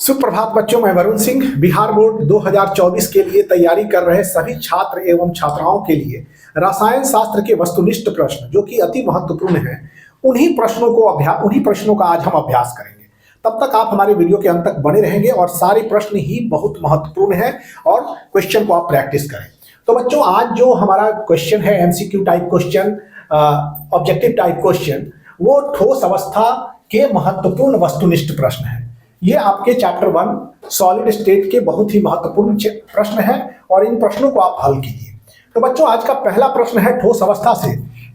सुप्रभात बच्चों, मैं वरुण सिंह। बिहार बोर्ड 2024 के लिए तैयारी कर रहे सभी छात्र एवं छात्राओं के लिए रसायन शास्त्र के वस्तुनिष्ठ प्रश्न जो कि अति महत्वपूर्ण हैं, उन्हीं प्रश्नों का आज हम अभ्यास करेंगे। तब तक आप हमारे वीडियो के अंत तक बने रहेंगे और सारे प्रश्न ही बहुत महत्वपूर्ण हैं और क्वेश्चन को आप प्रैक्टिस करें। तो बच्चों, आज जो हमारा क्वेश्चन है MCQ type question, objective type question, वो ठोस अवस्था के महत्वपूर्ण वस्तुनिष्ठ प्रश्न है। ये आपके चैप्टर 1 सॉलिड स्टेट के बहुत ही महत्वपूर्ण प्रश्न है और इन प्रश्नों को आप हल कीजिए। तो बच्चों, आज का पहला प्रश्न है ठोस अवस्था से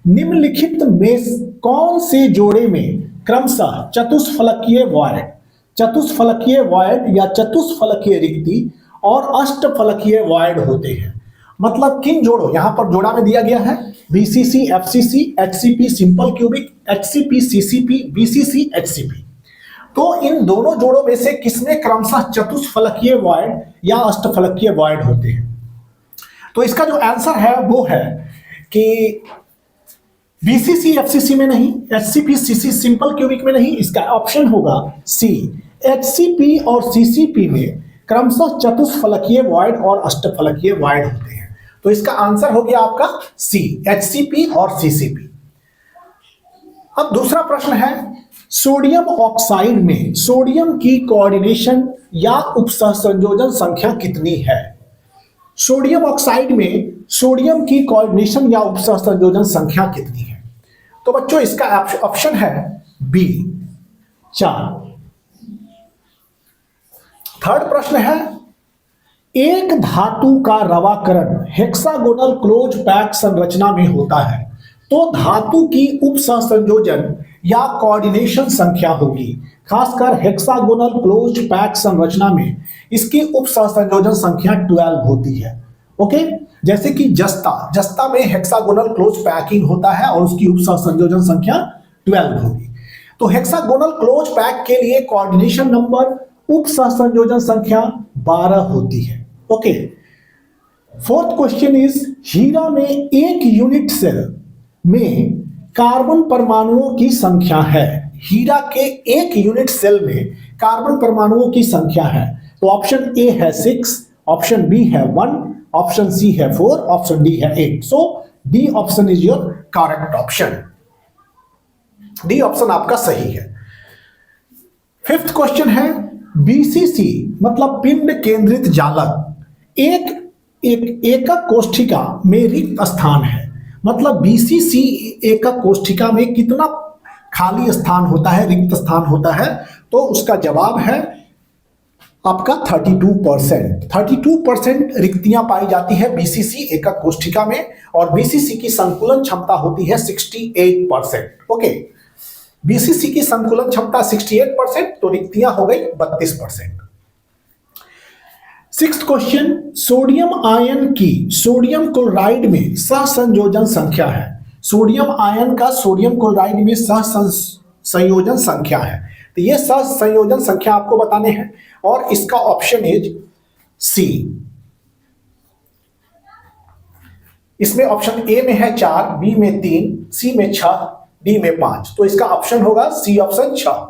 निम्नलिखित में कौन से जोड़े में क्रमशः चतुष्फलकीय वॉइड या चतुष्फलकीय रिक्ति और अष्टफलकीय वॉइड होते हैं। मतलब किन जोड़ों, यहां पर जोड़ा में दिया गया है BCC, FCC, HCP simple cubic, HCP, CCP, BCC, HCP. तो इन दोनों जोड़ों में से किसमें क्रमशः चतुष्फलकीय वॉइड या अष्टफलकीय वॉइड होते हैं। तो इसका जो आंसर है वो है कि बीसीसी एफसीसी में नहीं, एचसीपी सीसी सिंपल क्यूबिक में नहीं, इसका ऑप्शन होगा सी, एचसीपी और सीसीपी में क्रमशः चतुष्फलकीय वॉइड और अष्टफलकीय वॉइड होते हैं। तो इसका आंसर हो गया आपका सी, एचसीपी और सीसीपी। अब दूसरा प्रश्न है सोडियम ऑक्साइड में सोडियम की कोऑर्डिनेशन या उपसहसंयोजन संख्या कितनी है। सोडियम ऑक्साइड में सोडियम की कोऑर्डिनेशन या उपसहसंयोजन संख्या कितनी है। तो बच्चों, इसका ऑप्शन है बी, 4। थर्ड प्रश्न है एक धातु का रवाकरण हेक्सागोनल क्लोज पैक संरचना में होता है तो धातु की उपसहसंयोजन या कोऑर्डिनेशन संख्या होगी। खासकर हेक्सागोनल क्लोज पैक संरचना में इसकी उपसहसंयोजन संख्या 12 होती है। ओके, जैसे कि जस्ता में हेक्सागोनल क्लोज पैकिंग होता है और उसकी उपसहसंयोजन संख्या 12 होगी। तो हेक्सागोनल क्लोज पैक के लिए कोऑर्डिनेशन नंबर, उपसहसंयोजन संख्या 12 होती है। ओके, फोर्थ क्वेश्चन इज हीरा में एक यूनिट सेल में कार्बन परमाणुओं की संख्या है। हीरा के एक यूनिट सेल में कार्बन परमाणुओं की संख्या है। तो ऑप्शन ए है 6, ऑप्शन बी है 1, ऑप्शन सी है 4, ऑप्शन डी है 8। So D option is your correct option. D option आपका सही है। फिफ्थ क्वेश्चन है बीसीसी मतलब पिंड केंद्रित जालक एकक कोष्ठिका में रिक्त स्थान है। मतलब बीसीसी एकक कोष्ठिका में कितना खाली स्थान होता है, रिक्त स्थान होता है। तो उसका जवाब है आपका 32%। 32% रिक्तियां पाई जाती है बीसीसी एकक कोष्ठिका में और बीसीसी की संकुलन क्षमता होती है 68%। ओके, बीसीसी की संकुलन क्षमता 68%, तो रिक्तियां हो गई 32%। सिक्स्थ क्वेश्चन सोडियम आयन की सोडियम क्लोराइड में सहसंयोजन संख्या है। सोडियम आयन का सोडियम क्लोराइड में सहसंयोजन संख्या है। तो ये सहसंयोजन संख्या आपको बताने हैं और इसका ऑप्शन इज सी। इसमें ऑप्शन ए में है 4, बी में 3, सी में 6, डी में 5। तो इसका ऑप्शन होगा सी, ऑप्शन 6।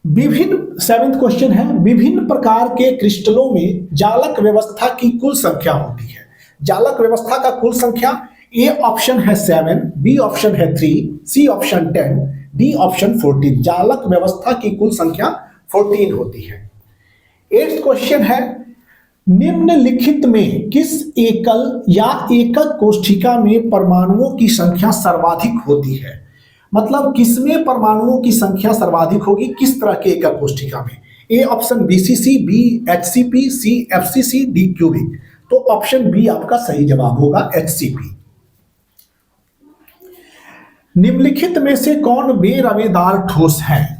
सेवेंथ क्वेश्चन है विभिन्न प्रकार के क्रिस्टलों में जालक व्यवस्था की कुल संख्या होती है। जालक व्यवस्था का कुल संख्या ए ऑप्शन है 7, बी ऑप्शन है 3, सी ऑप्शन 10, डी ऑप्शन 14। जालक व्यवस्था की कुल संख्या 14 होती है। एट्थ क्वेश्चन है निम्नलिखित में किस एकल या एकक कोष्ठिका में परमाणुओं की संख्या सर्वाधिक होती है। मतलब किसमें परमाणुओं की संख्या सर्वाधिक होगी, किस तरह के एकक कोष्ठिका में। A option BCC, B HCP, C FCC, D cubic. तो ऑप्शन बी आपका सही जवाब होगा, एचसीपी। निम्नलिखित में से कौन बेरवेदार ठोस है।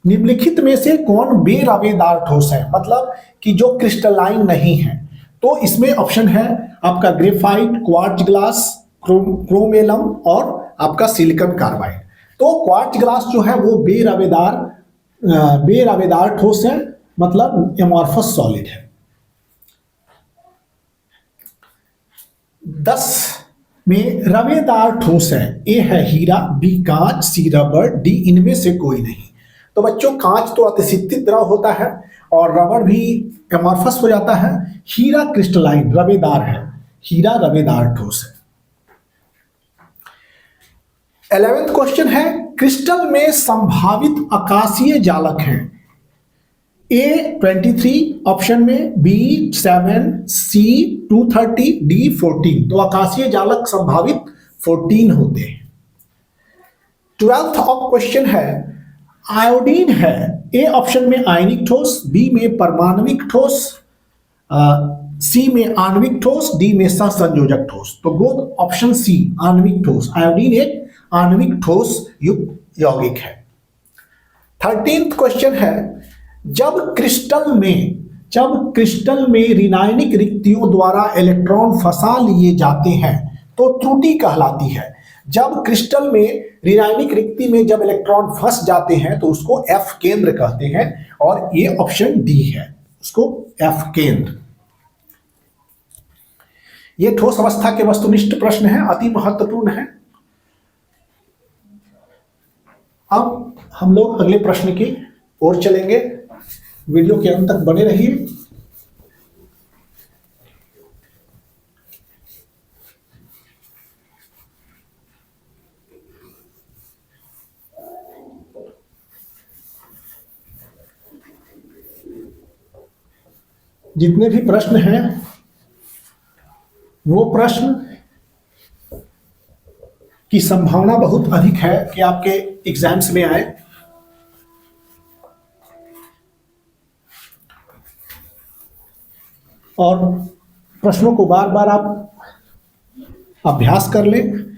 निम्नलिखित में से कौन बेरवेदार ठोस है, मतलब कि जो क्रिस्टलाइन नहीं है। तो इसमें ऑप्शन है आपका ग्रेफाइट, क्वार्ट्ज ग्लास, क्रोमेलम और आपका सिलिकॉन कार्बाइड। तो क्वार्ट्ज ग्लास जो है वो बेरवेदार ठोस है, मतलब एमॉर्फस सॉलिड है। 10 में रवेदार ठोस है। ए है हीरा, बी कांच, सी रबर, डी इनमें से कोई नहीं। तो बच्चों कांच तो अतिसिक्तित द्रव होता है और रबड़ भी एमॉर्फस हो जाता है। हीरा क्रिस्टलाइन रवेदार है, हीरा रवेदार ठोस है। 11th क्वेश्चन है क्रिस्टल में संभावित आकाशीय जालक हैं। ए 23 ऑप्शन में, बी 7, सी 230, डी 14। तो आकाशीय जालक संभावित 14 होते हैं। 12th ऑफ क्वेश्चन है आयोडीन है। ए ऑप्शन में आयनिक ठोस, बी में परमाणविक ठोस, सी में आणविक ठोस, डी में सहसंयोजक ठोस। तो गो ऑप्शन सी आणविक ठोस। आयोडीन एक आणविक ठोस युक्त यौगिक है। 13th क्वेश्चन है जब क्रिस्टल में ऋणायनिक रिक्तियों द्वारा इलेक्ट्रॉन फंसा लिए जाते हैं तो त्रुटि कहलाती है। जब क्रिस्टल में ऋणायनिक रिक्ति में जब इलेक्ट्रॉन फंस जाते हैं तो उसको एफ केंद्र कहते हैं और ये ऑप्शन डी है, उसको एफ केंद्र। ये ठोस अवस्था के वस्तुनिष्ठ प्रश्न है, अति महत्वपूर्ण है। अब हम लोग अगले प्रश्न की ओर चलेंगे। वीडियो के अंत तक बने रहिए। जितने भी प्रश्न हैं वो प्रश्न की संभावना बहुत अधिक है कि आपके एग्जाम्स में आए। और प्रश्नों को बार बार आप अभ्यास कर लें।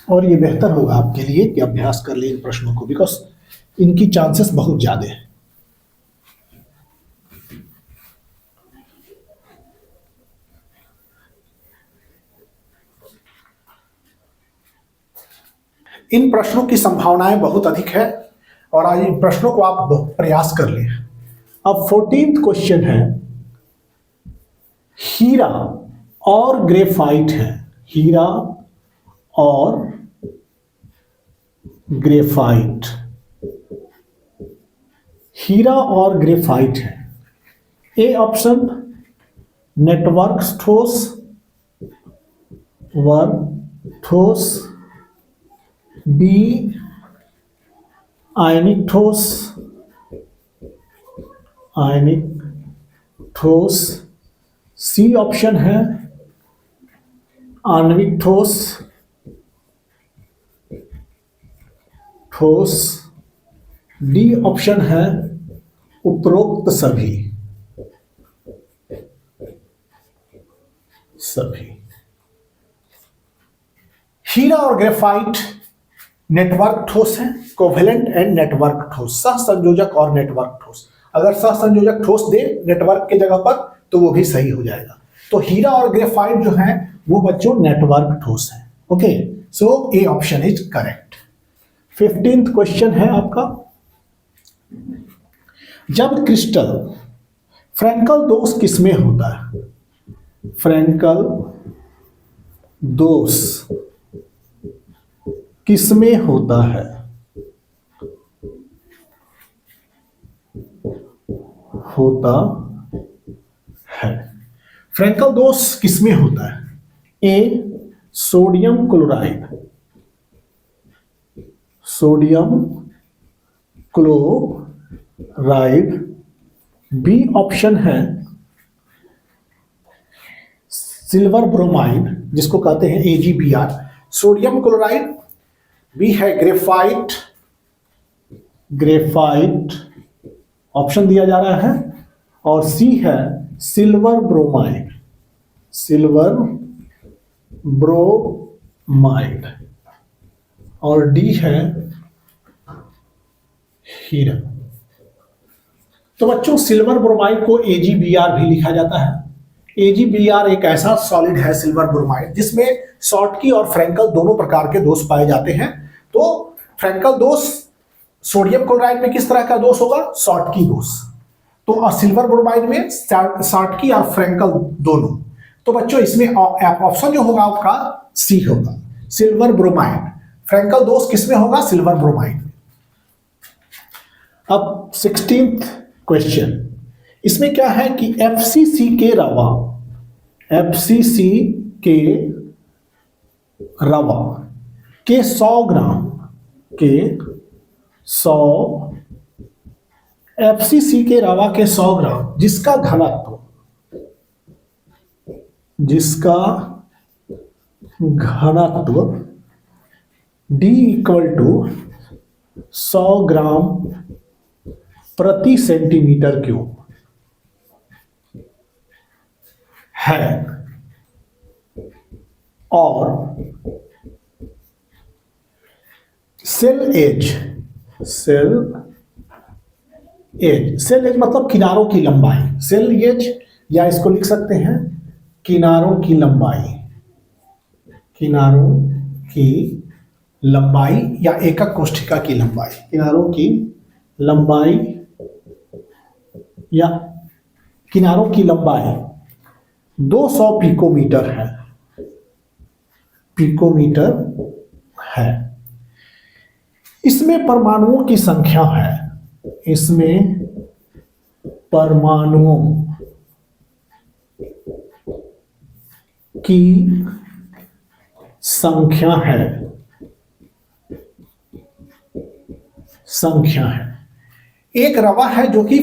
और ये बेहतर होगा आपके लिए कि अभ्यास कर लें इन प्रश्नों को, बिकॉज इनकी चांसेस बहुत ज्यादा है। इन प्रश्नों की संभावनाएं बहुत अधिक है और आज इन प्रश्नों को आप प्रयास कर लें। अब 14th क्वेश्चन है हीरा और ग्रेफाइट है। हीरा और ग्रेफाइट, हीरा और ग्रेफाइट है। ए ऑप्शन नेटवर्क ठोस, वर्ग ठोस, बी आयनिक ठोस, आयनिक ठोस, सी ऑप्शन है आणविक ठोस, ठोस, डी ऑप्शन है उपरोक्त सभी। हीरा और ग्रेफाइट नेटवर्क ठोस है, कोवेलेंट एंड नेटवर्क ठोस, सहसंयोजक और नेटवर्क ठोस। अगर सहसंयोजक ठोस दे नेटवर्क के जगह पर तो वो भी सही हो जाएगा। तो हीरा और ग्रेफाइट जो है वो बच्चों नेटवर्क ठोस है। Okay, so A option is correct. 15th question है आपका, जब क्रिस्टल फ्रैंकल दोष किसमें होता है? फ्रैंकल दोष किसमें होता है? होता है। फ्रैंकल दोष किसमें होता है? A sodium chloride, sodium chloride, B option है सिल्वर ब्रोमाइड जिसको कहते हैं AgBr, सोडियम क्लोराइड, बी है ग्रेफाइट, ग्रेफाइट ऑप्शन दिया जा रहा है, और सी है सिल्वर ब्रोमाइड, सिल्वर ब्रोमाइड, और डी है हीरा। तो बच्चों सिल्वर ब्रोमाइड को AgBr भी लिखा जाता है। AgBr एक ऐसा सॉलिड है सिल्वर ब्रोमाइड जिसमें शॉर्टकी और फ्रैंकल दोनों प्रकार के दोष पाए जाते हैं। तो फ्रैंकल दोष सोडियम क्लोराइड में किस तरह का दोष होगा? शॉर्टकी दोष। तो सिल्वर ब्रोमाइड में शॉर्टकी और फ्रैंकल दोनों। तो बच्चों इसमें ऑप्शन जो होगा आपका सी होगा, सिल्वर ब्रोमाइड। फ्रैंकल दोष किसमें होगा? सिल्वर ब्रोमाइड में। अब 16th क्वेश्चन, इसमें क्या है कि FCC के रवा, FCC के रवा के 100 ग्राम के 100 FCC के रवा के 100 ग्राम जिसका घनत्व D इक्वल टू 100 ग्राम प्रति सेंटीमीटर क्यूब है और सेल एज मतलब किनारों की लंबाई, सेल एज या इसको लिख सकते हैं किनारों की लंबाई या एकक कोष्ठिका की लंबाई, किनारों की लंबाई या किनारों की लंबाई 200 पिकोमीटर है। इसमें परमाणुओं की संख्या है, परमाणुओं की संख्या है। एक रवा है जो कि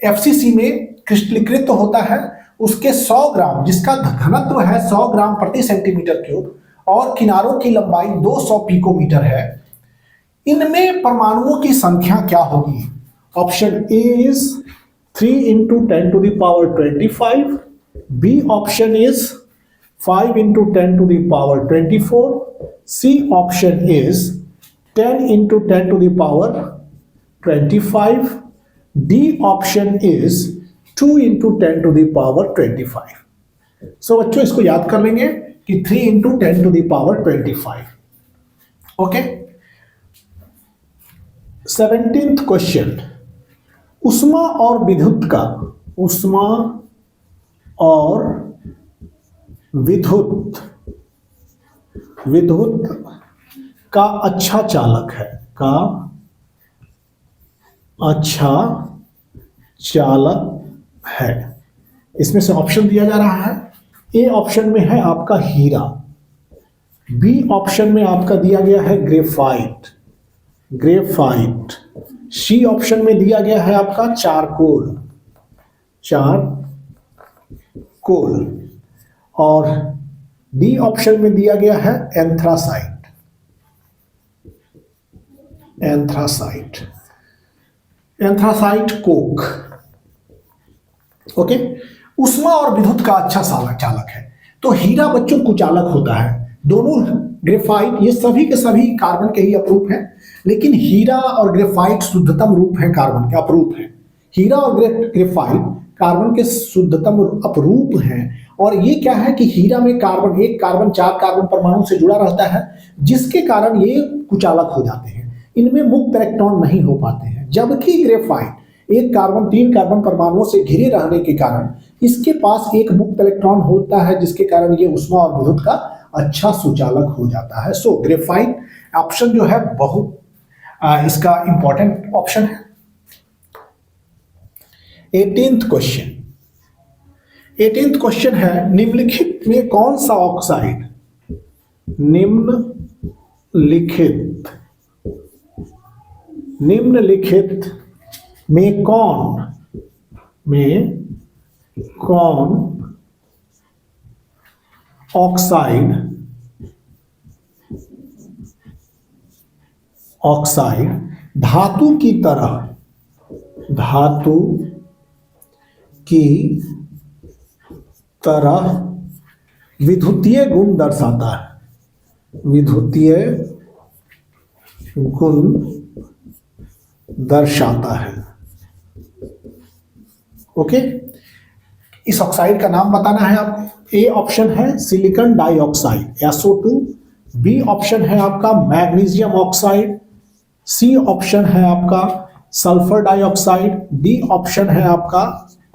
FCC में क्रिस्टलीकृत होता है, उसके 100 ग्राम जिसका घनत्व है 100 ग्राम प्रति सेंटीमीटर क्यूब और किनारों की लंबाई 200 पिकोमीटर है। इनमें परमाणुओं की संख्या क्या होगी? Option A is 3 into 10 to the power 25, B option is 5 into 10 to the power 24, C option is 10 into 10 to the power 25, D option is 2 into 10 to the power 25। So बच्चों इसको याद कर लेंगे कि 3 into 10 to the power 25। Okay. 17th question, उष्मा और विद्युत का अच्छा चालक है। इसमें से ऑप्शन दिया जा रहा है, ए ऑप्शन में है आपका हीरा, बी ऑप्शन में आपका दिया गया है ग्रेफाइट, सी ऑप्शन में दिया गया है आपका चारकोल, और डी ऑप्शन में दिया गया है एंथ्रासाइट कोक। ओके। उष्मा और विद्युत का अच्छा चालक है, तो हीरा बच्चों कुचालक होता है। दोनों ग्रेफाइट ये सभी के सभी कार्बन के ही अपरूप हैं, लेकिन हीरा और ग्रेफाइट शुद्धतम रूप है कार्बन के, अपरूप है। हीरा और ग्रेफाइट कार्बन के शुद्धतम अपरूप हैं। और ये क्या है कि हीरा में कार्बन 4 कार्बन परमाणु से जुड़ा रहता है, जिसके कारण ये कुचालक हो जाते हैं, इनमें मुक्त इलेक्ट्रॉन नहीं हो पाते हैं। जबकि ग्रेफाइट 3 कार्बन परमाणुओं से घिरे रहने के कारण इसके पास एक मुक्त इलेक्ट्रॉन होता है, जिसके कारण ये उष्मा और विद्युत का अच्छा सुचालक हो जाता है। सो ग्रेफाइट ऑप्शन जो है बहुत इसका इंपॉर्टेंट ऑप्शन है। 18th क्वेश्चन है, निम्नलिखित में कौन सा ऑक्साइड निम्नलिखित में कौन ऑक्साइड धातु की तरह विद्युतीय गुण दर्शाता है। ओके। इस ऑक्साइड का नाम बताना है आपको। ए ऑप्शन है silicon dioxide SO2, B option है आपका मैग्नीशियम ऑक्साइड, सी ऑप्शन है आपका सल्फर डाइऑक्साइड, डी ऑप्शन है आपका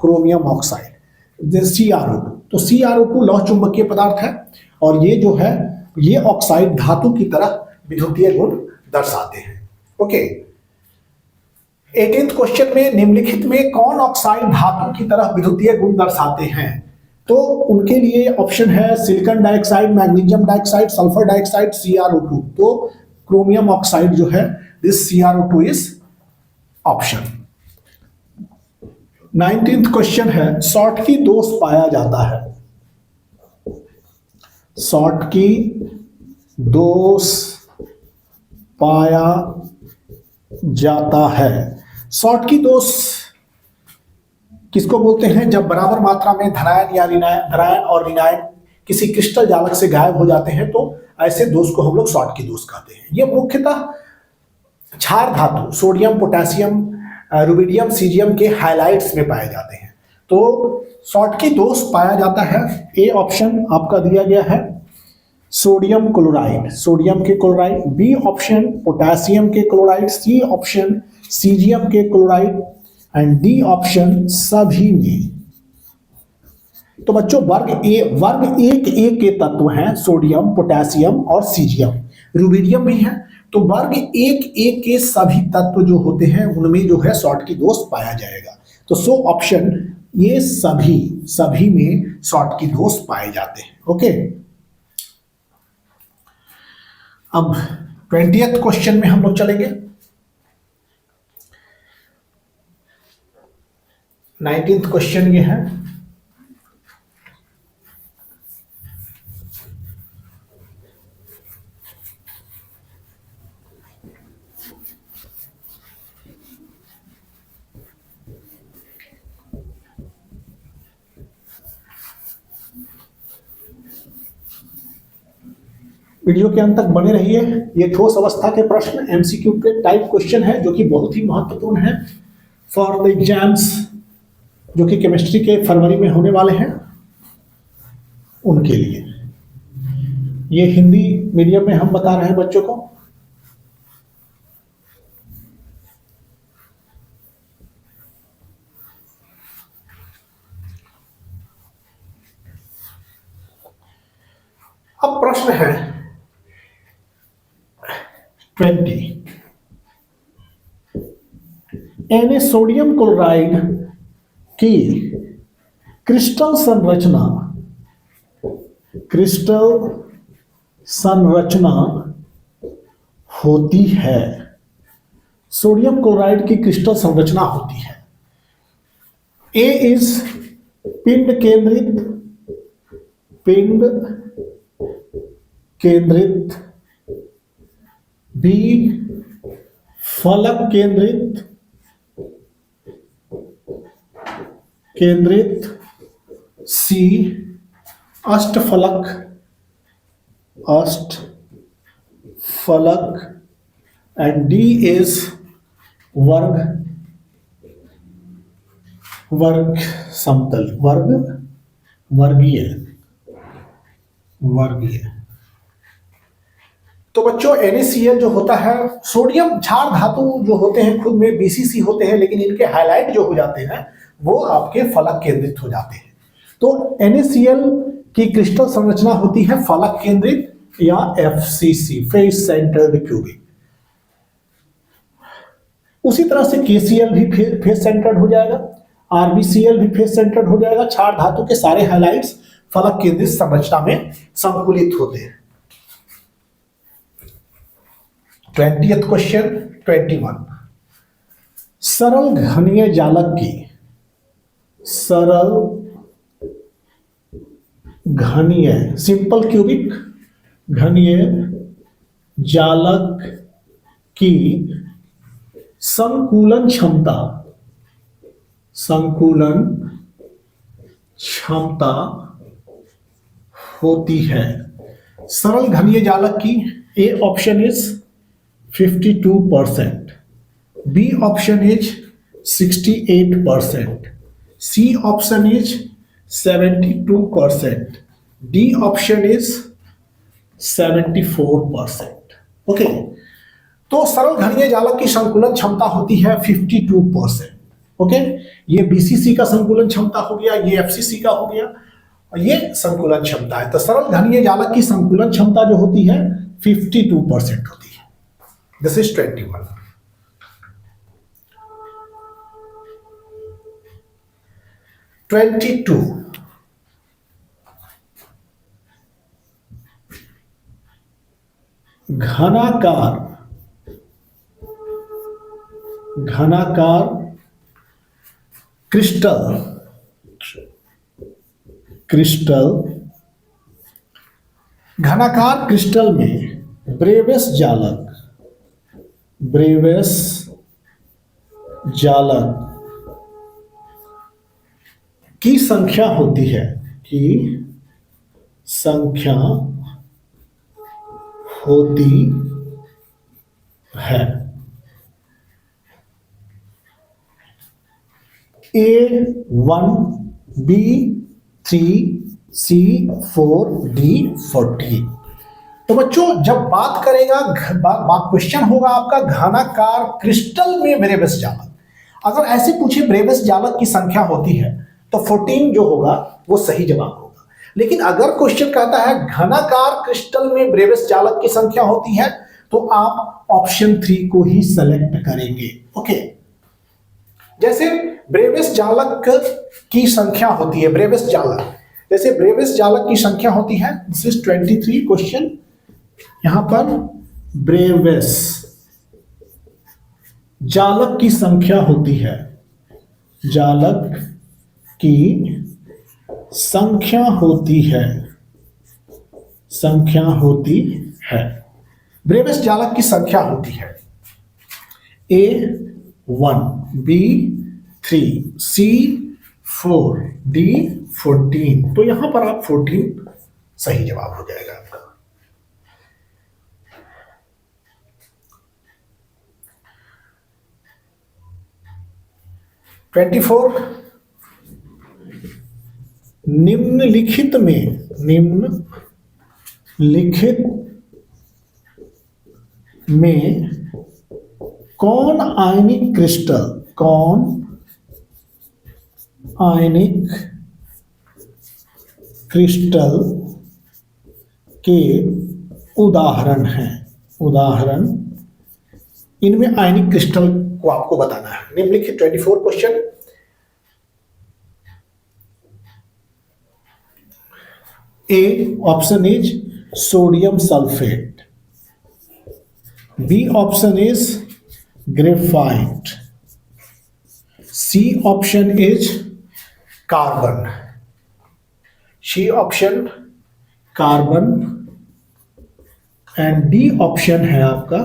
क्रोमियम ऑक्साइड, CrO2। तो CrO2 लौह चुंबकीय पदार्थ है और ये जो है ये ऑक्साइड धातु की तरह विद्युतीय गुण दर्शाते हैं। ओके, 18th क्वेश्चन में निम्नलिखित में कौन ऑक्साइड धातु की तरह विद्युतीय गुण दर्शाते हैं? तो उनके लिए ऑप्शन है silicon dioxide, magnesium dioxide, sulphur dioxide, CrO2। तो क्रोमियम ऑक्साइड जो है this CrO2 is option. 19th question है शॉर्टकी दोष पाया जाता है। शॉर्टकी दोष पाया जाता है। शॉर्टकी दोष किसको बोलते हैं? जब बराबर मात्रा में धनायन या धनायन और ऋणायन किसी क्रिस्टल जालक से गायब हो जाते हैं तो ऐसे दोष को हम लोग शॉर्टकी दोष कहते हैं। ये मुख्यतः क्षार धातु सोडियम, पोटेशियम, रुबिडियम, सीजियम के हाइलाइट्स में पाए जाते हैं। तो शॉर्टकी दोष पाया जाता है। ए ऑप्शन आपका दिया गया है सोडियम क्लोराइड, सोडियम के क्लोराइड। बी ऑप्शन पोटेशियम के क्लोराइड। सी ऑप्शन सीजियम के क्लोराइड एंड डी ऑप्शन सभी में। तो बच्चों वर्ग एक के तत्व हैं सोडियम, पोटेशियम और सीजियम, रुबिडियम भी है। तो वर्ग एक के सभी तत्व जो होते हैं उनमें जो है शॉर्टकी दोष पाया जाएगा। तो सो ऑप्शन ये सभी में शॉर्टकी दोष पाए जाते हैं। ओके, अब 20th क्वेश्चन में हम लोग चलेंगे। 19th क्वेश्चन ये है वीडियो के अंत तक बने रहिए। ये ठोस अवस्था के प्रश्न एमसीक्यू के टाइप क्वेश्चन है जो कि बहुत ही महत्वपूर्ण है फॉर द एग्जाम्स जो कि केमिस्ट्री के फरवरी में होने वाले हैं उनके लिए। ये हिंदी मीडियम में हम बता रहे हैं बच्चों को। अब प्रश्न है 20। Na सोडियम क्लोराइड की क्रिस्टल संरचना होती है। सोडियम क्लोराइड की क्रिस्टल संरचना होती है। ए इज पिंड केंद्रित, बी फलक केंद्रित, सी अष्टफलक एंड डी इज वर्ग समतल, वर्गीय। तो बच्चों NaCl जो होता है, सोडियम क्षार धातु जो होते हैं खुद में BCC होते हैं, लेकिन इनके हाइलाइट जो हो जाते हैं वो आपके फलक केंद्रित हो जाते हैं। तो NaCl की क्रिस्टल संरचना होती है फलक केंद्रित या FCC, फेस सेंटर्ड क्यूबिक। उसी तरह से KCl भी फेस सेंटर्ड हो जाएगा, RbCl भी फेस सेंटर्ड हो जाएगा। क्षार धातु के सारे हाइलाइट्स फलक केंद्रित संरचना में संकुलित होते हैं। 20th question 21। सरल घनीय जालक की सिंपल क्यूबिक घनीय जालक की संकुलन क्षमता होती है। सरल घनीय जालक की A option is 52%, B option is 68%, C option is 72%, D option is 74%। Okay, तो सरल घनीय जालक की संकुलन क्षमता होती है 52%। ओके, ये BCC का संकुलन क्षमता हो गया, ये FCC का हो गया और ये संकुलन क्षमता है। तो सरल घनीय जालक की संकुलन क्षमता जो होती है 52% होती है। This is 21। 22, घनाकार क्रिस्टल घनाकार क्रिस्टल में ब्रेविस जालक की संख्या होती है A1, B3, C4, D14। तो बच्चों जब बात करेगा क्वेश्चन होगा आपका घनाकार क्रिस्टल में ब्रेविस जालक, अगर ऐसे पूछे ब्रेविस जालक की संख्या होती है तो 14 जो होगा वो सही जवाब होगा। लेकिन अगर क्वेश्चन कहता है घनाकार क्रिस्टल में ब्रेविस जालक की संख्या होती है तो आप ऑप्शन 3 को ही सेलेक्ट करेंगे। ओके, जैसे ब्रेविस जालक की संख्या होती है, ब्रेविस जालक की संख्या होती है, दिस इज 23 क्वेश्चन। यहां पर ब्रेविस जालक की संख्या होती है, ब्रेविस जालक की संख्या होती है A1, B3, C4, D14। तो यहां पर आप 14 सही जवाब हो जाएगा आपका। निम्नलिखित में कौन आयनिक क्रिस्टल के उदाहरण हैं। इनमें आयनिक क्रिस्टल को आपको बताना है। निम्नलिखित 24 question. A option is sodium sulphate, B option is graphite, C option is carbon, and D option है आपका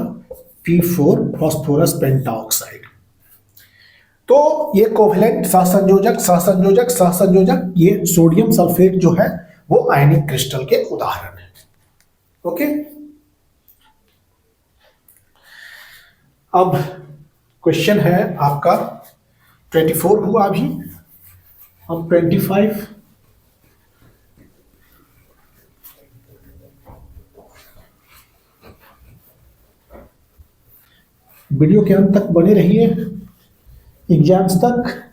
P4 फॉस्फोरस पेंटाऑक्साइड। तो ये कोवेलेंट सहसंयोजक ये सोडियम सल्फेट जो है वो आयनिक क्रिस्टल के उदाहरण है। ओके, अब क्वेश्चन है आपका 24 हुआ अभी, अब 25। वीडियो के अंत तक बने रहिए एग्जाम्स तक।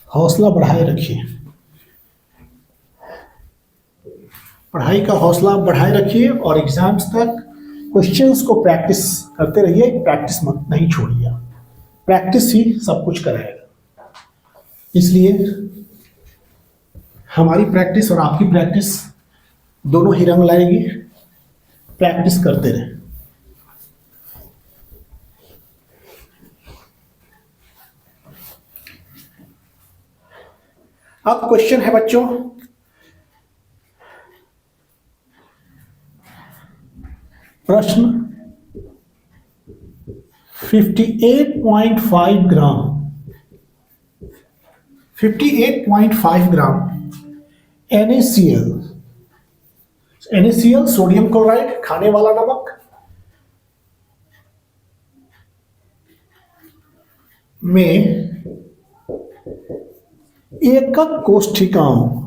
हौसला बढ़ाए रखिए, पढ़ाई का हौसला बढ़ाए रखिए और एग्जाम्स तक क्वेश्चंस को प्रैक्टिस करते रहिए। प्रैक्टिस मत नहीं छोड़िए, प्रैक्टिस ही सब कुछ कराएगा। इसलिए हमारी प्रैक्टिस और आपकी प्रैक्टिस दोनों ही रंग लाएगी। प्रैक्टिस करते रहे। अब क्वेश्चन है बच्चों, प्रश्न 58.5 ग्राम NaCl सोडियम क्लोराइड खाने वाला नमक में एकक कोष्ठिकाओं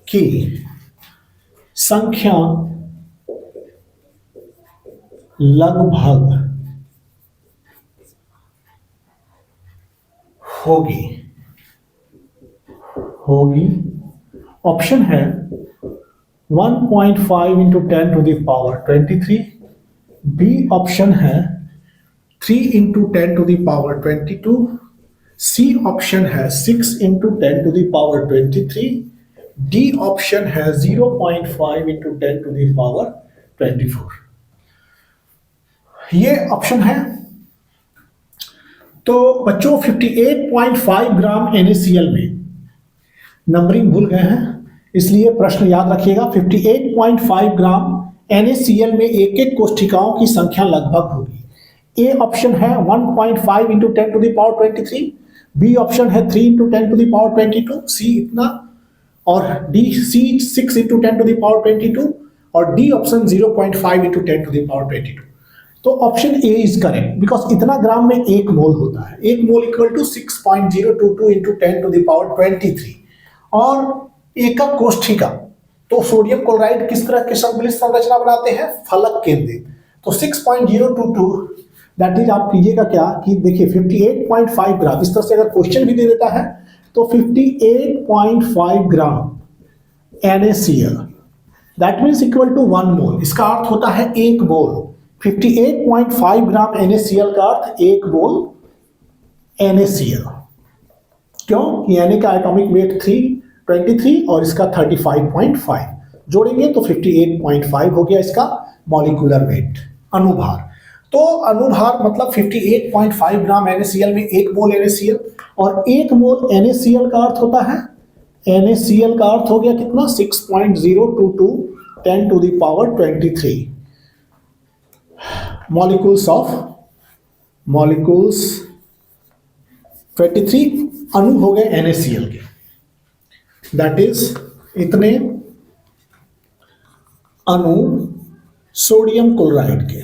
की संख्या लगभग होगी होगी ऑप्शन है 1.5 into 10 to the power 23, B option है 3 into 10 to the power 22, C option है 6 into 10 to the power 23, D option है 0.5 इंटू 10 टू द पावर 24। ये ऑप्शन है। तो बच्चों 58.5 ग्राम NaCl में नंबरिंग भूल गए हैं, इसलिए प्रश्न याद रखिएगा। 58.5 ग्राम NaCl में एक एक कोष्ठिकाओं की संख्या लगभग होगी। ए ऑप्शन है 1.5 into 10 to the power 23, B option है 3 into 10 to the power 22, C इतना, और D C 6 into 10 to the power 22, और D option 0.5 into 10 to the power 22। तो option A is correct, because इतना ग्राम में एक मोल होता है। एक mole equal to 6.022 into 10 to the power 23। और एकक कोष्ठिका, तो सोडियम क्लोराइड किस तरह की संकुलित संरचना बनाते हैं? फलक केंद्रित। तो 6.022 दैट इज, आप कीजिएगा क्या कि देखिए 58.5 ग्राम, इस तरह से अगर क्वेश्चन भी दे देता है तो 58.5 gram NaCl that means equal to 1 mole. इसका अर्थ होता है 1 मोल। 58.5 ग्राम NaCl का अर्थ 1 मोल NaCl। क्यों? कि Na का एटॉमिक वेट 323 और इसका 35.5 जोड़ेंगे तो 58.5 हो गया इसका मॉलिक्यूलर वेट, अनुभार। तो अनुभार मतलब 58.5 ग्राम NaCl में 1 मोल NaCl, और 1 मोल NaCl का अर्थ होता है, NaCl का अर्थ हो गया कितना? 6.022 10 टू द पावर 23 मॉलिक्यूल्स 23 अणु हो गए NaCl के, दैट इज इतने अणु सोडियम क्लोराइड के।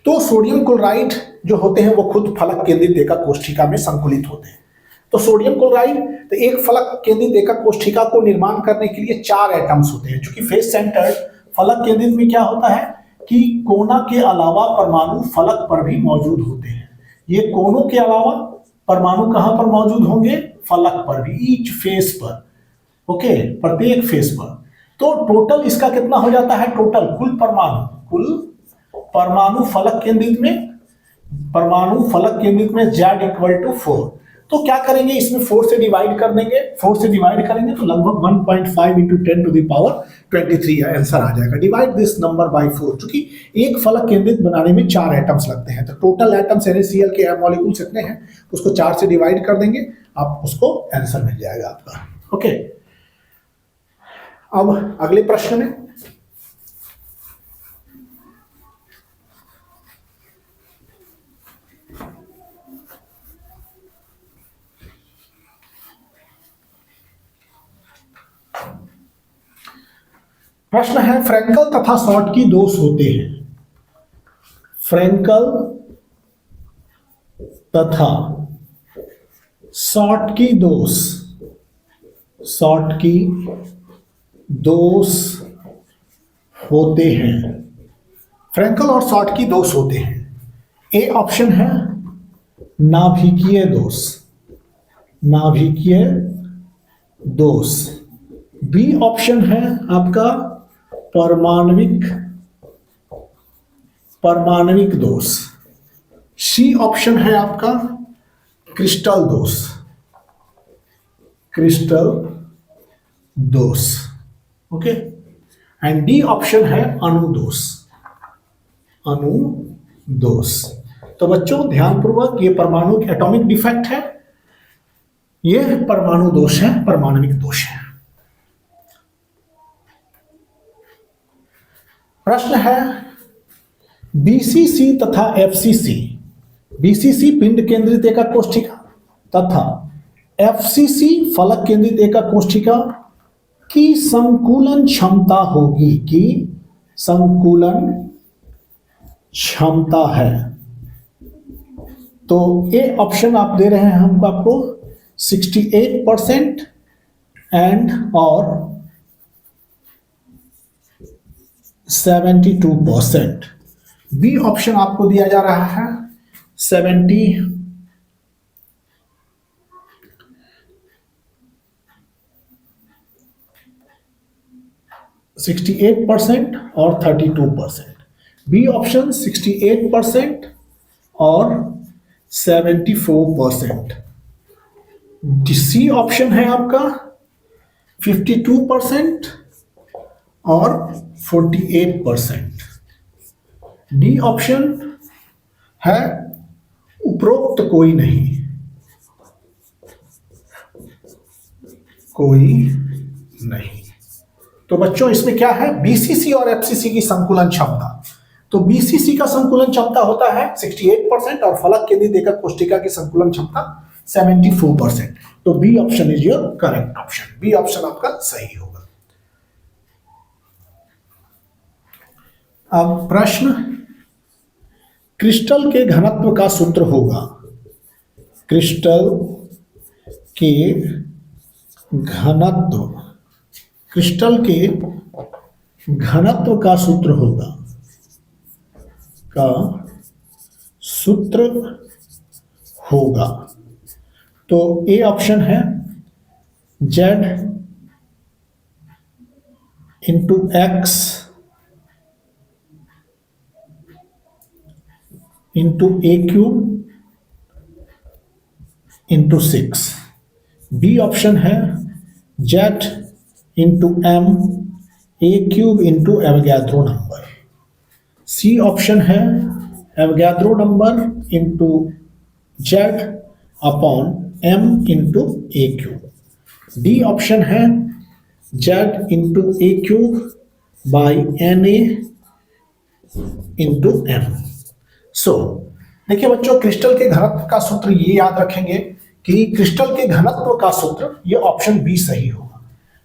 तो सोडियम क्लोराइड जो होते हैं वो खुद फलक केंद्रित एकक कोष्ठिका में संकुलित होते हैं। तो सोडियम क्लोराइड, तो एक फलक केंद्रित एकक कोष्ठिका को निर्माण करने के लिए 4 एटम्स होते हैं। चूंकि फेस सेंटर्ड फलक केंद्रित में क्या होता है कि कोना के अलावा परमाणु फलक पर भी मौजूद होते हैं। ये कोनों के अलावा परमाणु कहां पर मौजूद होंगे? फलक पर भी, ईच फेस पर, ओके, प्रत्येक फेस पर। तो टोटल इसका कितना हो जाता है? टोटल कुल परमाणु फलक केंद्रित में Z इक्वल टू 4। तो क्या करेंगे? इसमें 4 से डिवाइड कर देंगे। 4 से डिवाइड करेंगे तो लगभग 1.5 into 10 to the power 23 answer आ जाएगा। डिवाइड दिस नंबर बाय 4, क्योंकि एक फलक केंद्रित बनाने में 4 एटम्स लगते हैं। तो टोटल एटम्स NaCl के मॉलिक्यूल्स कितने हैं उसको 4 से डिवाइड कर देंगे, आप उसको आंसर मिल जाएगा आपका। ओके, अब अगले प्रश्न में प्रश्न है फ्रैंकल तथा शॉर्टकी दोष होते हैं। फ्रैंकल तथा शॉर्टकी दोष होते हैं। फ्रैंकल और शॉर्टकी दोष होते हैं। ए ऑप्शन है नाभिकीय दोष, बी ऑप्शन है आपका परमाणविक दोष, सी ऑप्शन है आपका क्रिस्टल दोष, ओके, एंड डी ऑप्शन है अणु दोष। तो बच्चों ध्यानपूर्वक, ये परमाणु एटॉमिक डिफेक्ट है, ये परमाणु दोष है, परमाणविक दोष है। प्रश्न है BCC तथा FCC, BCC पिंड केंद्रित एकक कोष्ठिका तथा FCC फलक केंद्रित एकक कोष्ठिका की संकुलन क्षमता होगी, की संकुलन क्षमता है। तो ए ऑप्शन आप दे रहे हैं हमको आपको 68% एंड और 72%। बी ऑप्शन आपको दिया जा रहा है 68% और 32%। बी ऑप्शन 68% और 74%। सी ऑप्शन है आपका 52% और 48%। डी ऑप्शन है उपरोक्त कोई नहीं, कोई नहीं। तो बच्चों इसमें क्या है, बीसीसी और एफसीसी की संकुलन क्षमता। तो बीसीसी का संकुलन क्षमता होता है 68% और फलक केंद्रित एकक कोष्टिका की संकुलन क्षमता 74%। तो B option is your correct option. B option आपका सही होगा। अब प्रश्न, क्रिस्टल के घनत्व का सूत्र होगा। क्रिस्टल के घनत्व, क्रिस्टल के घनत्व का सूत्र होगा, का सूत्र होगा। तो ए ऑप्शन है Z into X into A cube into 6। B option है Z into M A cube into Avogadro number. C option है Avogadro number into Z upon M into A cube. D option है Z into A cube by N A into M. So देखिए बच्चों, crystal के घनत्व का सूत्र ये याद रखेंगे कि क्रिस्टल के घनत्व का सूत्र ये ऑप्शन बी सही होगा।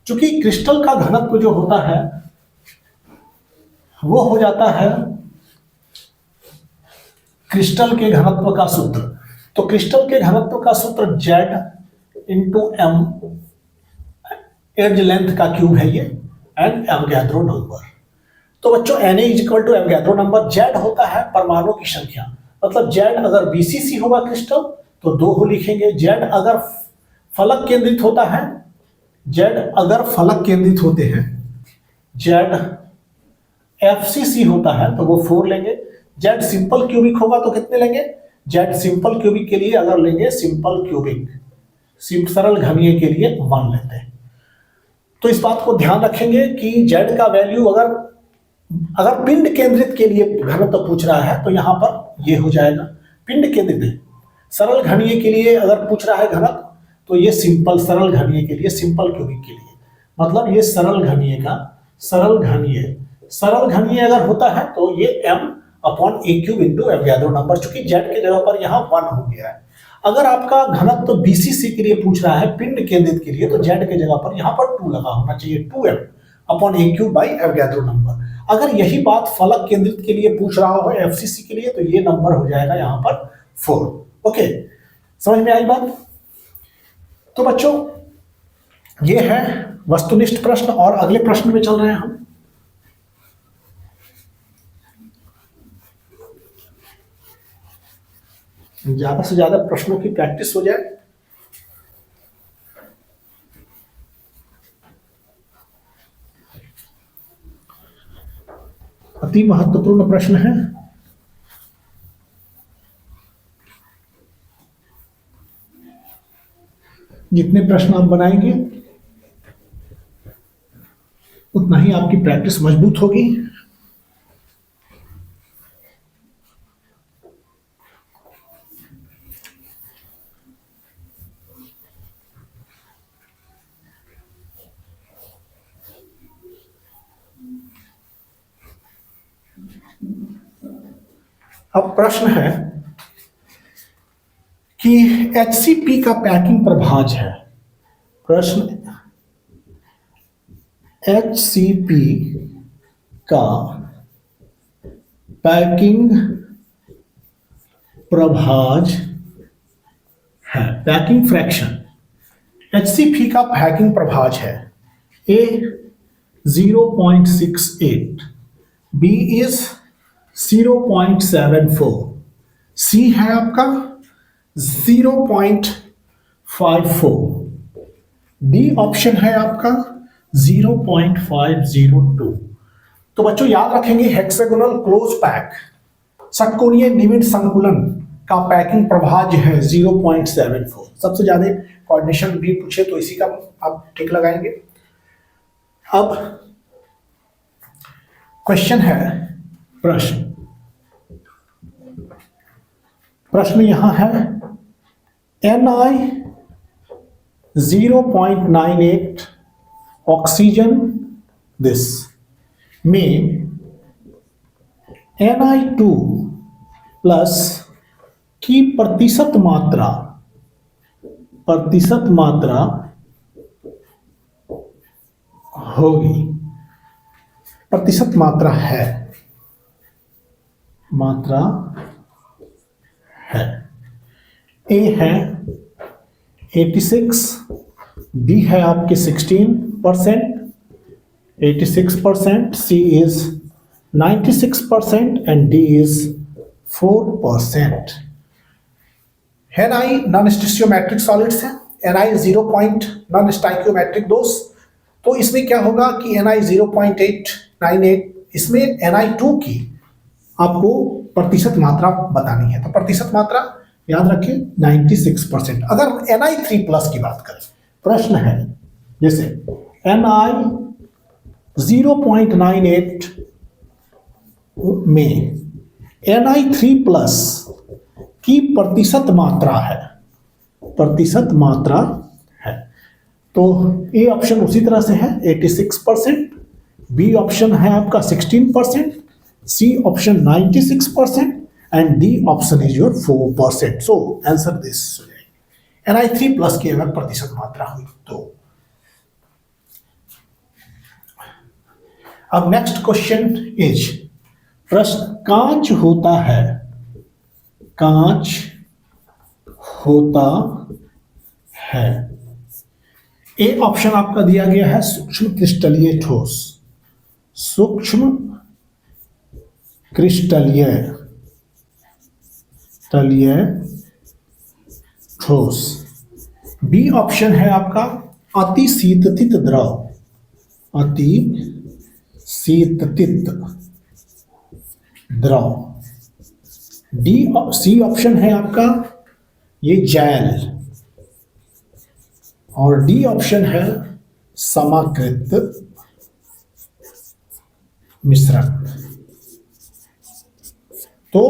क्योंकि क्रिस्टल का घनत्व जो होता है वो हो जाता है क्रिस्टल के घनत्व का सूत्र। तो क्रिस्टल के घनत्व का सूत्र Z into M, edge length का क्यूब है ये, एंड एवोगैड्रो नंबर। तो बच्चों Na is equal to Avogadro number. Z होता है परमाणु की संख्या, मतलब Z अगर बीसीसी होगा क्रिस्टल तो 2 हो लिखेंगे। Z अगर फलक केंद्रित होता है, Z अगर फलक केंद्रित होते हैं, Z एफसीसी होता है तो वो 4 लेंगे। Z सिंपल क्यूबिक होगा तो कितने लेंगे? Z सिंपल क्यूबिक के लिए अगर लेंगे, सिंपल क्यूबिक सरल घनीय के लिए 1 लेते हैं। तो इस बात को ध्यान रखेंगे कि Z का वैल्यू अगर पिंड केंद्रित के लिए घनत्व पूछ रहा है तो यहां पर ये हो जाएगा पिंड केंद्रित है। सरल घनीय के लिए अगर पूछ रहा है घनत्व तो ये सिंपल सरल घनीय के लिए, सिंपल क्यूबिक के लिए, मतलब ये सरल घनीय का सरल घनीय अगर होता है तो ये m अपॉन ए क्यूब इंटू एवोगैड्रो नंबर, चूंकि Z के जगह पर यहाँ 1 हो गया है। अगर आपका घनत्व तो बीसीसी के लिए पूछ रहा है पिंड केंद्रित के लिए तो Z के जगह पर यहाँ पर 2 लगा होना चाहिए, 2m upon A cube by Avogadro number. अगर यही बात फलक केंद्रित के लिए पूछ रहा हो एफसीसी के लिए तो ये नंबर हो जाएगा यहाँ पर 4। ओके, समझ में आई बात? तो बच्चों ये है वस्तुनिष्ठ प्रश्न और अगले प्रश्न में चल रहे हैं हम। ज्यादा से ज्यादा प्रश्नों की प्रैक्टिस हो जाए। अति महत्वपूर्ण प्रश्न है। जितने प्रश्न आप बनाएंगे उतना ही आपकी प्रैक्टिस मजबूत होगी। अब प्रश्न है कि HCP का पैकिंग प्रभाज है। प्रश्न, HCP का पैकिंग प्रभाज है, पैकिंग फ्रैक्शन। HCP का पैकिंग प्रभाज है A 0.68, B is 0.74, सी है आपका 0.54, डी ऑप्शन है आपका 0.502। तो बच्चों याद रखेंगे हेक्सागोनल क्लोज पैक षटकोणीय निविड संकुलन का पैकिंग प्रभाव जो है 0.74। सबसे ज्यादा कोऑर्डिनेशन भी पूछे तो इसी का आप टिक लगाएंगे। अब क्वेश्चन है, प्रश्न यहां है Ni 0.98 ऑक्सीजन दिस में Ni2 प्लस की प्रतिशत मात्रा होगी, प्रतिशत मात्रा है ए है 86, बी है आपके 16%, 86%, C is 96% and D is 4%। Ni non stoichiometric solids है, Ni 0 पॉइंट नॉन स्टाइकियोमेट्रिक दोष, तो इसमें क्या होगा कि Ni 0.898, इसमें Ni2 की आपको प्रतिशत मात्रा बतानी है, तो प्रतिशत मात्रा याद रखें 96%। अगर Ni3 प्लस की बात करें, प्रश्न है जैसे Ni 0.98 में Ni3 प्लस की प्रतिशत मात्रा है, तो ए ऑप्शन उसी तरह से है 86%, बी ऑप्शन है आपका 16%, C option 96% and D option is your 4%। So answer this Ni3 plus की अगर प्रतिशत मात्रा हुई तो। अब नेक्स्ट क्वेश्चन इज, प्रश्न कांच होता है, ए ऑप्शन आपका दिया गया है सूक्ष्म क्रिस्टलीय ठोस, बी ऑप्शन है आपका अति शीततित द्रव, सी ऑप्शन है आपका ये जैल, और डी ऑप्शन है समाकृत मिश्रण। तो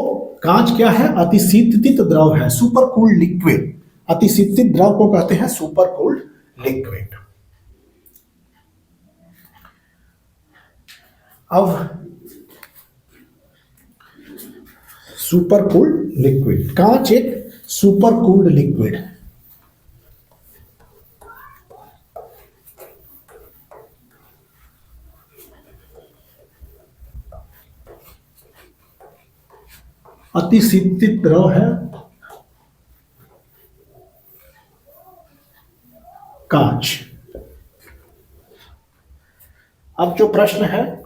कांच क्या है? अतिशीतित द्रव है, सुपर कूल्ड लिक्विड। अतिशीतित द्रव को कहते हैं सुपर कूल्ड लिक्विड। अब सुपर कूल्ड लिक्विड, कांच एक सुपर कूल्ड लिक्विड है। अतिशीतित द्रव है कांच। अब जो प्रश्न है,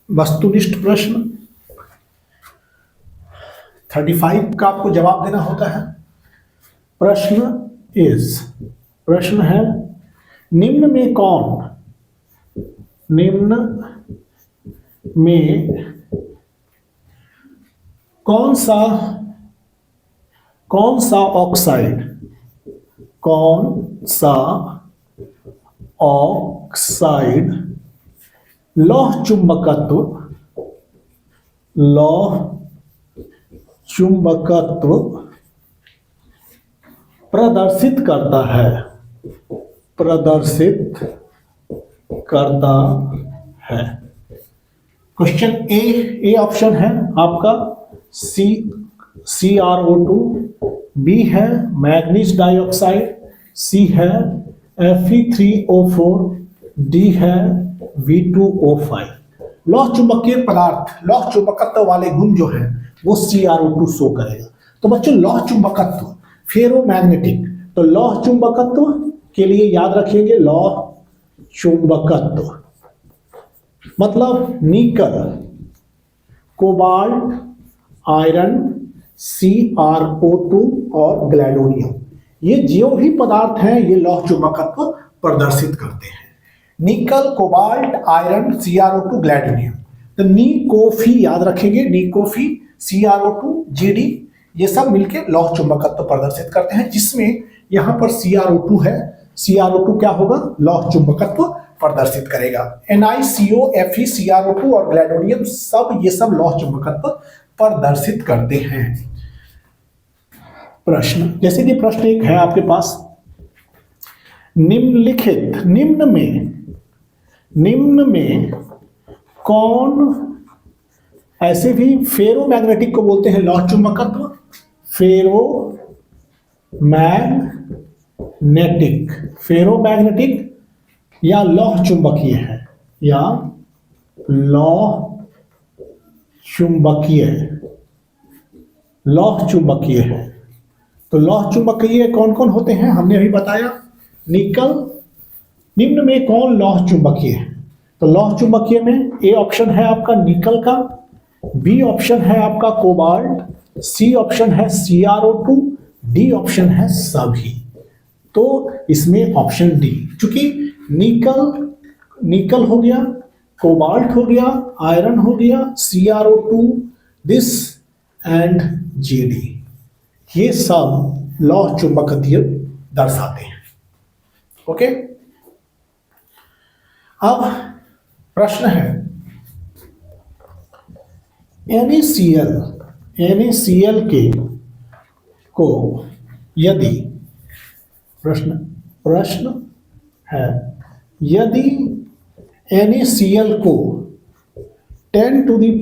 वस्तुनिष्ठ प्रश्न 35 का आपको जवाब देना होता है। प्रश्न है निम्न में कौन सा ऑक्साइड लौह चुंबकत्व प्रदर्शित करता है। क्वेश्चन ए ऑप्शन है आपका CrO2, बी है मैग्नीज डाइऑक्साइड, सी है Fe3O4, डी है V2O5। लौह चुंबकीय पदार्थ, लौह चुंबकत्व वाले गुण जो है वो CrO2 शो करेगा। तो बच्चों लौह चुंबकत्व, फेरोमैग्नेटिक, तो लौह चुंबकत्व के लिए याद रखिएगा लौह चुंबकत्व, मतलब निकल, कोबाल्ट, आयरन, CrO2 और ग्लैडोनियम, ये जो भी पदार्थ हैं ये लौह चुंबकत्व प्रदर्शित करते हैं। निकल, कोबाल्ट, आयरन, CrO2, ग्लैडोनियम। तो निकोफी याद रखेंगे, निकोफी, CrO2, GD, ये सब मिलके लौह चुंबकत्व प्रदर्शित करते हैं, जिसमें यहां पर CrO2 है। CrO2 क्या होगा? लौह चुंबकत्व प्रदर्शित करेगा। NiCO, Fe, CrO2 और ग्लैडोनियम सब ये सब लौह चुंबकत्व प्रदर्शित करते हैं। प्रश्न, जैसे कि प्रश्न एक है आपके पास, निम्नलिखित, निम्न में कौन, ऐसे भी फेरोमैग्नेटिक को बोलते हैं लौह चुंबकत्व, फेरोमैग्नेटिक या लौह चुंबकीय है, या लौह चुंबकीय है। तो लौह चुंबकीय कौन कौन होते हैं हमने अभी बताया। निकल, निम्न में कौन लौह चुंबकीय है? तो लौह चुंबकीय में ए ऑप्शन है आपका निकल का, बी ऑप्शन है आपका कोबाल्ट, सी ऑप्शन है CrO2, डी ऑप्शन है सभी। तो इसमें ऑप्शन डी, चूंकि निकल हो गया, कोबाल्ट हो गया, आयरन हो गया, CrO2, दिस एंड GD, ये सब लौह चुंबकत्व दर्शाते हैं। ओके, अब प्रश्न है NaCl के को यदि, प्रश्न है यदि NaCl को 10⁻⁻⁴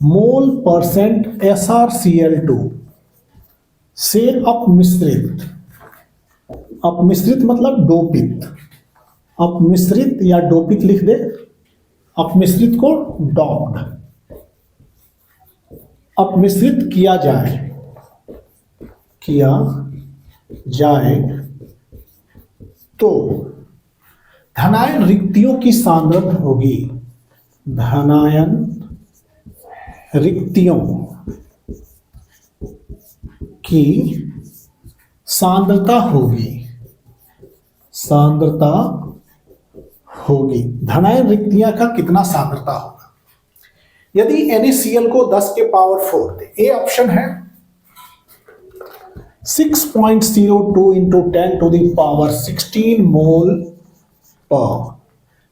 मोल परसेंट SrCl2 से अपमिश्रित मतलब डोपित, अपमिश्रित या डोपित लिख दे, अपमिश्रित को डॉप्ड, अपमिश्रित किया जाए तो धनायन रिक्तियों की सांद्रता होगी, धनायन रिक्तियों की सांद्रता होगी। धनायन रिक्तियां का कितना सांद्रता होगा? यदि NaCl को 10⁴ दे, ए ऑप्शन है 6.02 × 10⁻16 मोल पर,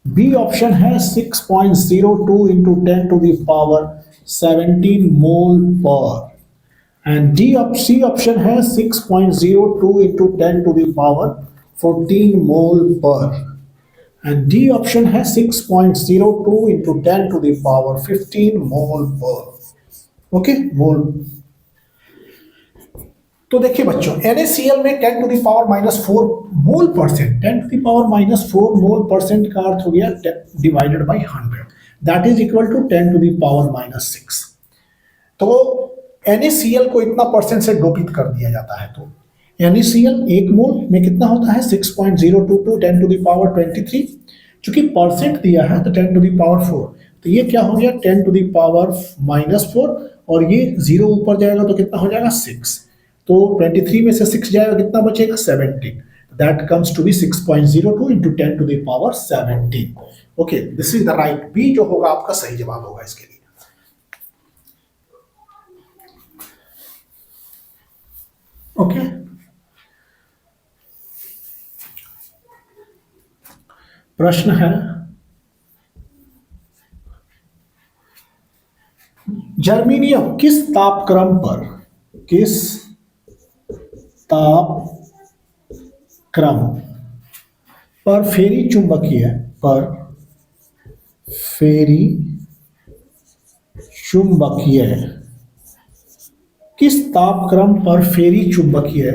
बी ऑप्शन है 6.02 × 10⁻17 मोल पर, एंड सी ऑप्शन है 6.02 × 10⁻14 मोल पर, एंड डी ऑप्शन है 6.02 × 10⁻15 मोल पर। ओके, मोल। तो देखिए बच्चों, NaCl में 10⁻⁻4 मोल परसेंट, 10⁻⁻4 मोल परसेंट का अर्थ हो गया divided by 100, that is equal to 10⁻⁻6। तो NaCl को इतना परसेंट से डोपित कर दिया जाता है। तो NaCl एक मोल में कितना होता है? 6.022 10⁻23, चूंकि परसेंट दिया है तो 10⁻4, तो ये क्या हो गया 10⁻⁻4, और ये 0 ऊपर जाएगा तो कितना हो जाएगा 6, तो 23 में से 6 जाएगा, कितना बचेगा 17, that comes to be 6.02 × 10⁻17। Okay, this is the right, B जो होगा आपका सही जवाब होगा इसके लिए। ओके, प्रश्न है जर्मेनियम किस तापक्रम पर फेरी चुंबकीय किस तापक्रम पर फेरी चुंबकीय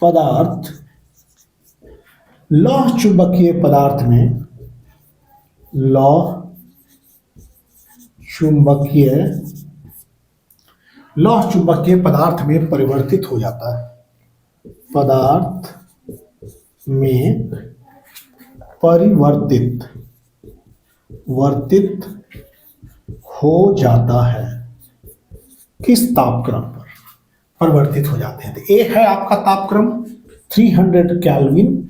पदार्थ लौह चुंबकीय पदार्थ में परिवर्तित हो जाता है, पदार्थ में परिवर्तित वर्तित हो जाता है, किस तापक्रम पर परिवर्तित हो जाते हैं? तो ए है आपका तापक्रम 300 केल्विन,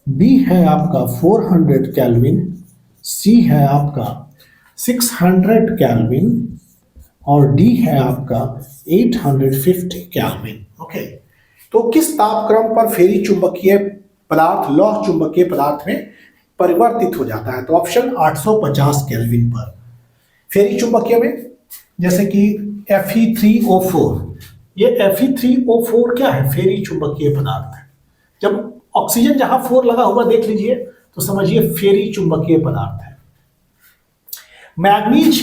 बी है आपका 400 केल्विन, सी है आपका 600 केल्विन और डी है आपका 850 केल्विन। ओके, तो किस तापक्रम पर फेरी चुंबकीय पदार्थ लौह चुंबकीय पदार्थ में परिवर्तित हो जाता है? तो ऑप्शन 850 केल्विन पर। फेरी चुंबकीय में जैसे कि Fe3O4, ये Fe3O4 क्या है? फेरी चुंबकीय पदार्थ है। जब ऑक्सीजन जहां 4 लगा हुआ देख लीजिए तो समझिए फेरी चुंबकीय पदार्थ है। मैग्नीज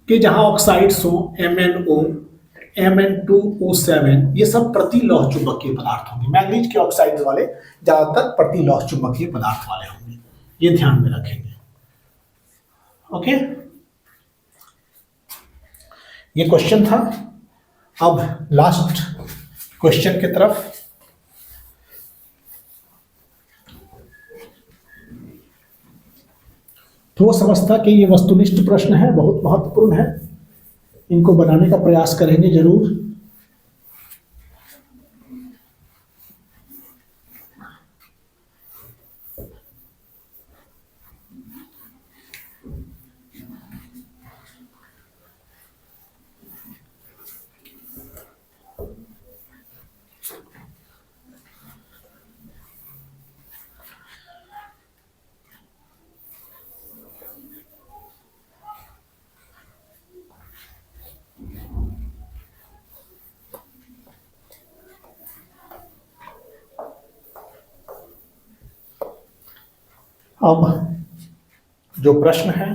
के जहां ऑक्साइड्स हो MnO, Mn2O7, ये सब प्रति लौह चुंबकीय पदार्थ होंगे। मैग्नीज के ऑक्साइड्स वाले ज्यादातर प्रति लौह चुंबकीय पदार्थ वाले होंगे, ये ध्यान में रखेंगे। ओके, ये क्वेश्चन था। अब लास्ट क्वेश्चन की तरफ। ठोस अवस्था के ये वस्तुनिष्ठ प्रश्न है, बहुत महत्वपूर्ण है, इनको बनाने का प्रयास करेंगे जरूर। अब जो प्रश्न है,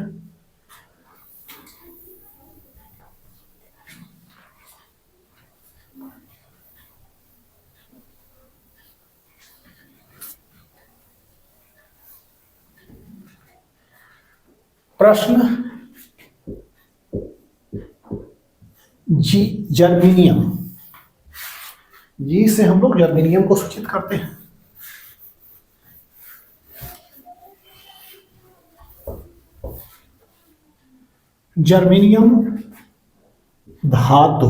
प्रश्न जी जर्मेनियम, जी से हम लोग जर्मेनियम को सूचित करते हैं। जर्मेनियम धातु,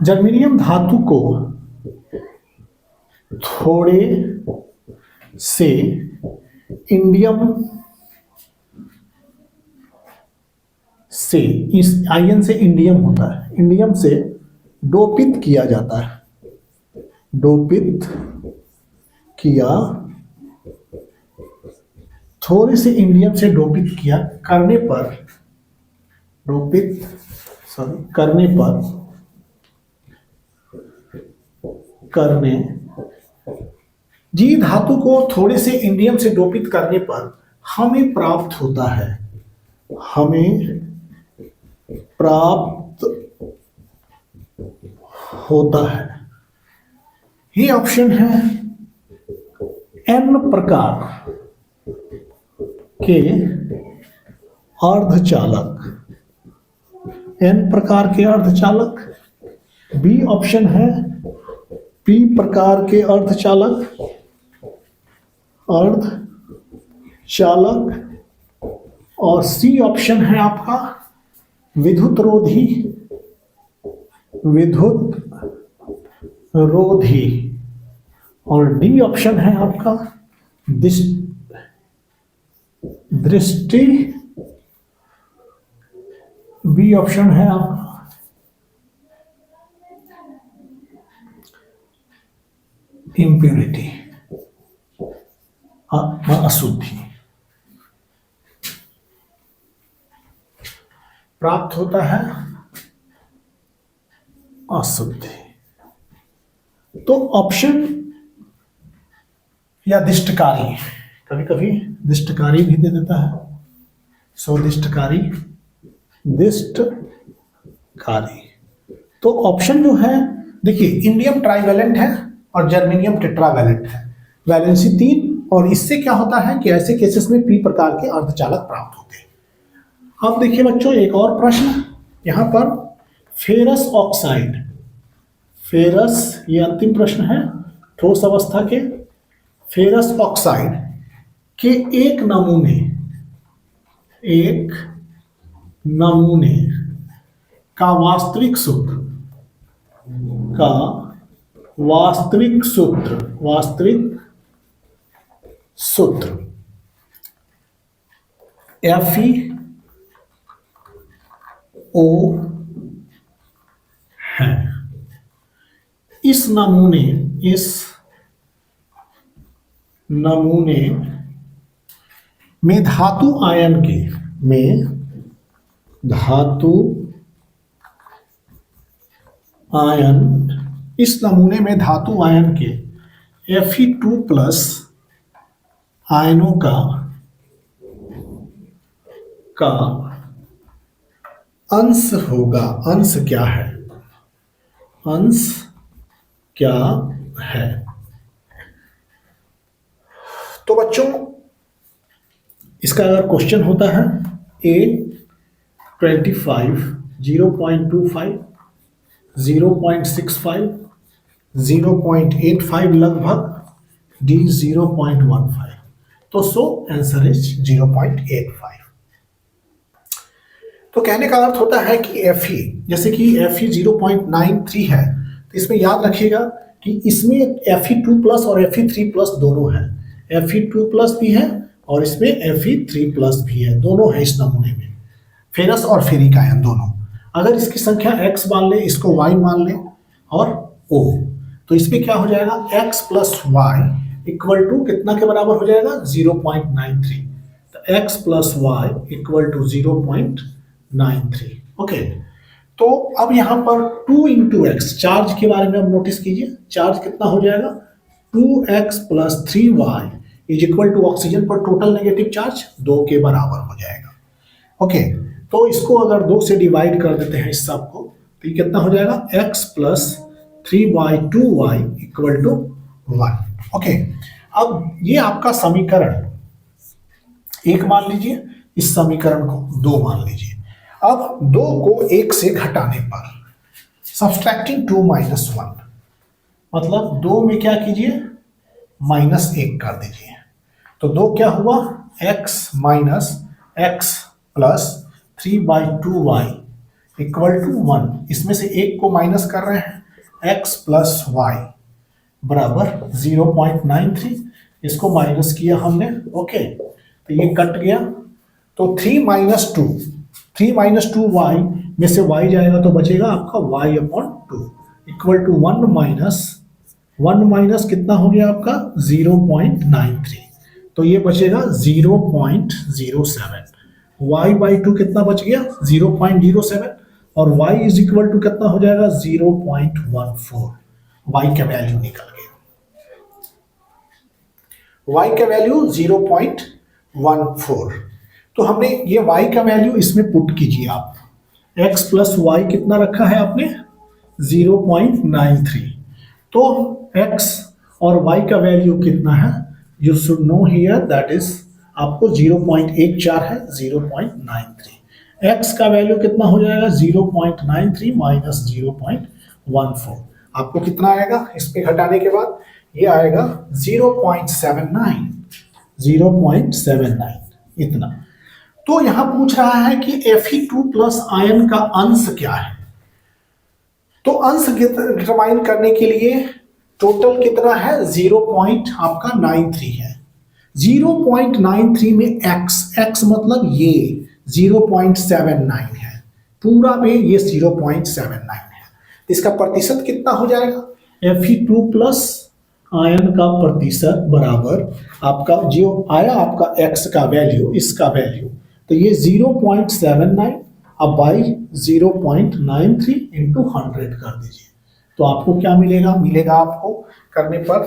जर्मेनियम धातु को थोड़े से इंडियम से, इस आयन से इंडियम होता है, इंडियम से डोपित किया जाता है, डोपित किया, थोड़े से इंडियम से डोपित किया करने पर, डोपित करने पर, करने जी धातु को थोड़े से इंडियम से डोपित करने पर हमें प्राप्त होता है, हमें प्राप्त होता है, ये ऑप्शन है N प्रकार के अर्धचालक, N प्रकार के अर्धचालक। बी ऑप्शन है P प्रकार के अर्धचालक, और सी ऑप्शन है आपका विद्युत रोधी, विद्युत रोधी, और डी ऑप्शन है आपका दृष्टि, बी ऑप्शन है आपका इम्प्योरिटी, अशुद्धि। प्राप्त होता है अशुद्धि। तो ऑप्शन या दिष्टकारी, कभी कभी दिष्टकारी भी दे देता है, दिष्टकारी, दिष्टकारी। तो ऑप्शन जो है, देखिए इंडियम ट्राइवेलेंट है और जर्मेनियम टेट्रावैलेंट है, वैलेंसी 3, और इससे क्या होता है कि ऐसे केसेस में पी प्रकार के अर्धचालक प्राप्त होते हैं। अब देखिए बच्चों, एक और प्रश्न यहां पर, फेरस ऑक्साइड, फेरस, ये अंतिम प्रश्न है, ठोस अवस्था के फेरस ऑक्साइड के एक नमूने एक नमूने का वास्तविक सूत्र FeO है। इस नमूने में धातु आयन के इस नमूने में धातु आयन के Fe2+ आयनों का अंश होगा। अंश क्या है? तो बच्चों इसका अगर क्वेश्चन होता है A25, 0.25, 0.65, 0.85 लगभग, D 0.15, तो सो आंसर इज 0.85। तो कहने का अर्थ होता है कि Fe, जैसे कि Fe 0.93 है, तो इसमें याद रखिएगा कि इसमें Fe2+ और Fe3+ दोनों है। Fe2+ भी है और इसमें Fe3+ भी है, दोनों है इस नमूने में, फेरस और फेरिक आयन दोनों। अगर इसकी संख्या x मान ले, इसको y मान ले और O, तो इसमें क्या हो जाएगा, x + y इक्वल टू कितना के बराबर हो जाएगा, 0.93। तो x + y equal to 0.93। Okay, तो अब यहां पर 2 × x चार्ज के बारे में अब नोटिस कीजिए। चार्ज कितना हो जाएगा, 2x + 3y is equal to oxygen पर टोटल नेगेटिव चार्ज 2 के बराबर हो जाएगा। ओके, तो इसको अगर 2 से डिवाइड कर देते हैं इस सब को, तो ये कितना हो जाएगा, x + 3y2y equal to 1। Okay, अब ये आपका समीकरण 1 मान लीजिए, इस समीकरण को 2 मान लीजिए। अब 2 को 1 से घटाने पर सब्सट्रैक्टिंग 2 - 1, मतलब 2 में क्या कीजिए, -1 कर दीजिए। तो 2 क्या हुआ, x - x + 3/2y equal to 1। इसमें से 1 को माइनस कर रहे हैं, x + y बराबर 0.93, इसको माइनस किया हमने। ओके, तो ये कट गया, तो 3 - 2y में से y जाएगा तो बचेगा आपका y/2 इक्वल टू 1 माइनस कितना हो गया आपका, 0.93, तो ये बचेगा 0.07। y/2 कितना बच गया, 0.07, और y इज इक्वल टू कितना हो जाएगा, 0.14। y का वैल्यू निकल गया, y का वैल्यू 0.14। तो हमने ये y का वैल्यू इसमें पुट कीजिए आप, x + y कितना रखा है आपने, 0.93, तो x और y का वैल्यू कितना है, you should know here, that is आपको 0.14 है, 0.93। x का वैल्यू कितना हो जाएगा, 0.93 - 0.14, आपको कितना आएगा इस पे घटाने के बाद, ये आएगा 0.79 इतना। तो यहां पूछ रहा है कि Fe2+ आयन का अंश क्या है। तो अंश डिटरमाइन करने के लिए टोटल कितना है, 0.93 है। 0.93 में x मतलब ये 0.79 है, पूरा में ये 0.79 है, तो इसका प्रतिशत कितना हो जाएगा, Fe2+ आयन का प्रतिशत बराबर आपका जो आया आपका x का वैल्यू, इसका वैल्यू, तो ये 0.79 अब बाई 0.93 × 100 कर दीजिए, तो आपको क्या मिलेगा आपको करने पर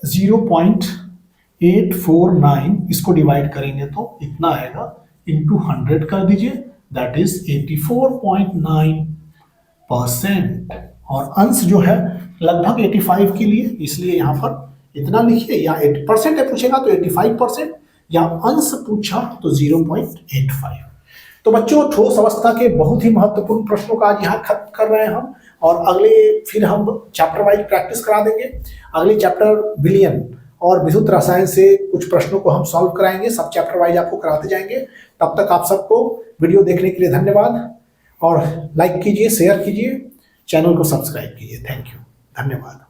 0.849, इसको डिवाइड करेंगे तो इतना आएगा, इंटू 100 कर दीजिए, दैट इज 84.9%। और अंश जो है लगभग 85 के लिए, इसलिए यहाँ पर इतना लिखिए, या 80% है पूछेगा तो 85%, या अंश पूछा तो 0.85। तो बच्चों ठोस अवस्था के बहुत ही महत्वपूर्ण प्रश्नों का आज यहाँ खत्म कर रहे हैं हम, और अगले फिर हम चैप्टर वाइज प्रैक्टिस करा देंगे। अगले चैप्टर विलयन और विद्युत रसायन से कुछ प्रश्नों को हम सॉल्व कराएंगे, सब चैप्टर वाइज आपको कराते जाएंगे। तब तक आप सबको वीडियो देखने के लिए धन्यवाद, और लाइक कीजिए, शेयर कीजिए, चैनल को सब्सक्राइब कीजिए। थैंक यू, धन्यवाद।